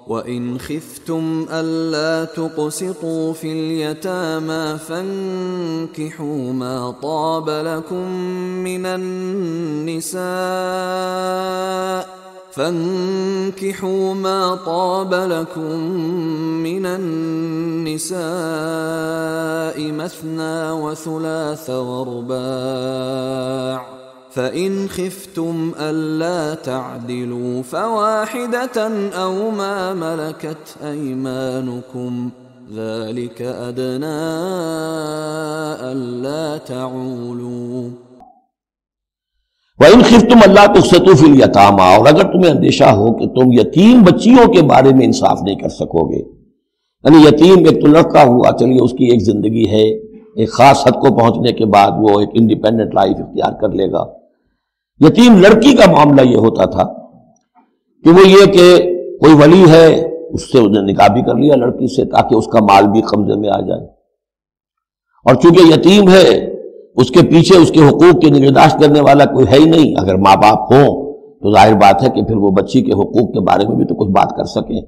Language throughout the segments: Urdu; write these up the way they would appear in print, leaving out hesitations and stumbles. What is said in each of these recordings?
وَإِنْ خِفْتُمْ أَلَّا تُقْسِطُوا فِي الْيَتَامَى فَانكِحُوا مَا طَابَ لَكُم مِّنَ النِّسَاءِ مَثْنَىٰ وَثُلَاثَ وَرُبَاعَ فَإِنْ خِفْتُمْ أَلَّا تَعْدِلُوا فَوَاحِدَةً أَوْ مَا مَلَكَتْ أَيْمَانُكُمْ ذَلِكَ أَدْنَىٰ أَلَّا تَعُولُوا وَإِنْ خِفْتُمْ أَلَّا تُقْسِطُوا فِي الْيَتَامَى، اور اگر تمہیں اندیشہ ہو کہ تم یتیم بچیوں کے بارے میں انصاف نہیں کر سکو گے، یعنی یتیم ایک تو لڑکا ہوا، چلیے اس کی ایک زندگی ہے، ایک خاص حد کو پہنچنے کے بعد وہ ایک انڈیپینڈنٹ لائف اختیار کر لے گا۔ یتیم لڑکی کا معاملہ یہ ہوتا تھا کہ وہ یہ کہ کوئی ولی ہے، اس سے انہیں نکاح بھی کر لیا لڑکی سے تاکہ اس کا مال بھی قبضے میں آ جائے، اور چونکہ یتیم ہے اس کے پیچھے اس کے حقوق کی نگہداشت کرنے والا کوئی ہے ہی نہیں۔ اگر ماں باپ ہوں تو ظاہر بات ہے کہ پھر وہ بچی کے حقوق کے بارے میں بھی تو کچھ بات کر سکیں،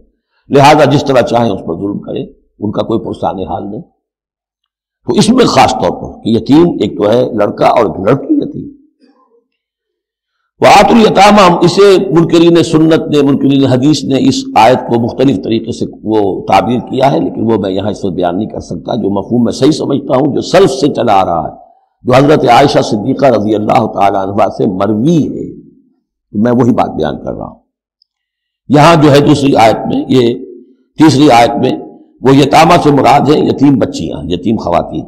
لہذا جس طرح چاہیں اس پر ظلم کریں، ان کا کوئی پرسان حال نہیں۔ تو اس میں خاص طور پر کہ یتیم ایک تو ہے لڑکا اور ایک لڑکی یتیم۔ وَآتُوا الْيَتَامَى، اسے منکرین سنت نے، منکرین حدیث نے اس آیت کو مختلف طریقے سے وہ تعبیر کیا ہے، لیکن وہ میں یہاں اس وقت بیان نہیں کر سکتا۔ جو مفہوم میں صحیح سمجھتا ہوں، جو سلف سے چلا آ رہا ہے، جو حضرت عائشہ صدیقہ رضی اللہ تعالی عنہا سے مروی ہے، میں وہی بات بیان کر رہا ہوں۔ یہاں جو ہے دوسری آیت میں، یہ تیسری آیت میں، وہ یتامہ سے مراد ہے یتیم بچیاں، یتیم خواتین۔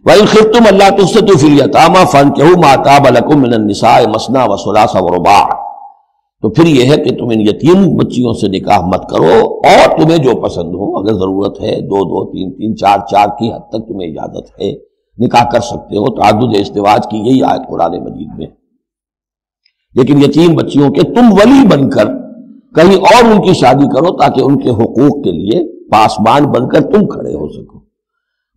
وَإِنْ خِفْتُمْ أَلَّا تُقْسِطُوا فِي الْيَتَامَى فَانكِحُوا مَا طَابَ لَكُم مِّنَ النِّسَاءِ مَثْنَىٰ وَثُلَاثَ وَرُبَاعَ، تو پھر یہ ہے کہ تم ان یتیم بچیوں سے نکاح مت کرو، اور تمہیں جو پسند ہو، اگر ضرورت ہے دو دو تین تین چار چار کی حد تک تمہیں اجازت ہے، نکاح کر سکتے ہو۔ تعدد ازدواج کی یہی آیت قرآن مجید میں۔ لیکن یتیم بچیوں کے تم ولی بن کر کہیں اور ان کی شادی کرو تاکہ ان کے حقوق کے لیے پاسبان بن کر تم کھڑے ہو سکو،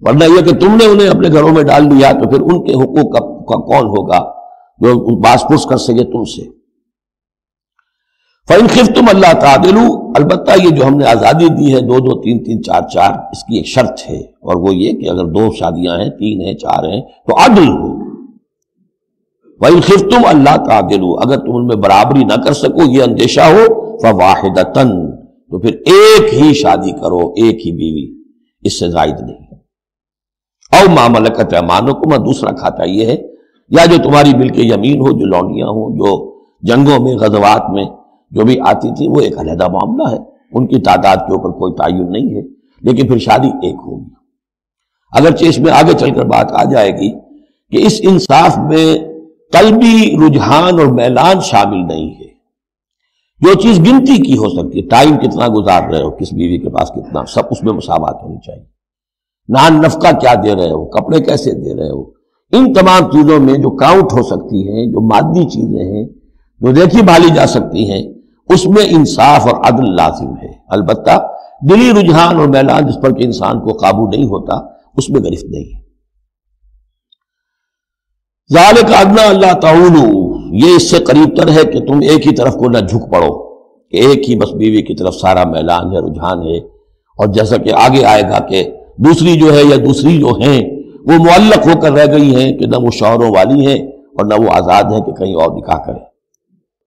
ورنہ یہ کہ تم نے انہیں اپنے گھروں میں ڈال دیا تو پھر ان کے حقوق کا کون ہوگا جو باز پرس کر سکے تم سے۔ فَإِنْ خِفْتُمْ أَلَّا تَعْدِلُوا، البتہ یہ جو ہم نے آزادی دی ہے دو دو تین تین چار چار، اس کی ایک شرط ہے، اور وہ یہ کہ اگر دو شادیاں ہیں، تین ہیں، چار ہیں، تو عدل ہو۔ وَإِنْ خِفْتُمْ أَلَّا تَعْدِلُوا، اگر تم ان میں برابری نہ کر سکو، یہ اندیشہ ہو، فَوَاحِدَةً، تو پھر ایک ہی شادی کرو، ایک ہی بیوی، اس سے زائد نہیں۔ او ما ملکت ایمانکم، دوسرا کھاتا یہ ہے، یا جو تمہاری ملک یمین ہو، جو لونڈیاں ہوں، جو جنگوں میں غزوات میں جو بھی آتی تھی، وہ ایک علیحدہ معاملہ ہے، ان کی تعداد کے اوپر کوئی تعین نہیں ہے، لیکن پھر شادی ایک ہوگی۔ اگرچہ اس میں آگے چل کر بات آ جائے گی کہ اس انصاف میں قلبی رجحان اور میلان شامل نہیں ہے، جو چیز گنتی کی ہو سکتی ہے، ٹائم کتنا گزار رہے ہو، کس بیوی کے پاس کتنا، سب اس میں مساوات ہونی چاہیے۔ نان نفقہ کیا دے رہے ہو، کپڑے کیسے دے رہے ہو، ان تمام چیزوں میں جو کاؤنٹ ہو سکتی ہیں، جو مادی چیزیں ہیں، جو دیکھی بھالی جا سکتی ہیں، اس میں انصاف اور عدل لازم ہے۔ البتہ دلی رجحان اور میلان جس پر کہ انسان کو قابو نہیں ہوتا، اس میں گرفت نہیں ہے۔ ذالک ادنیٰ اللہ تعولوا، یہ اس سے قریب تر ہے کہ تم ایک ہی طرف کو نہ جھک پڑو، کہ ایک ہی بس بیوی کی طرف سارا میلان ہے، رجحان ہے، اور جیسا کہ آگے آئے گا کہ دوسری جو ہے یا دوسری جو ہیں وہ معلق ہو کر رہ گئی ہیں کہ نہ وہ شوہروں والی ہیں اور نہ وہ آزاد ہیں کہ کہیں اور نکاح کریں۔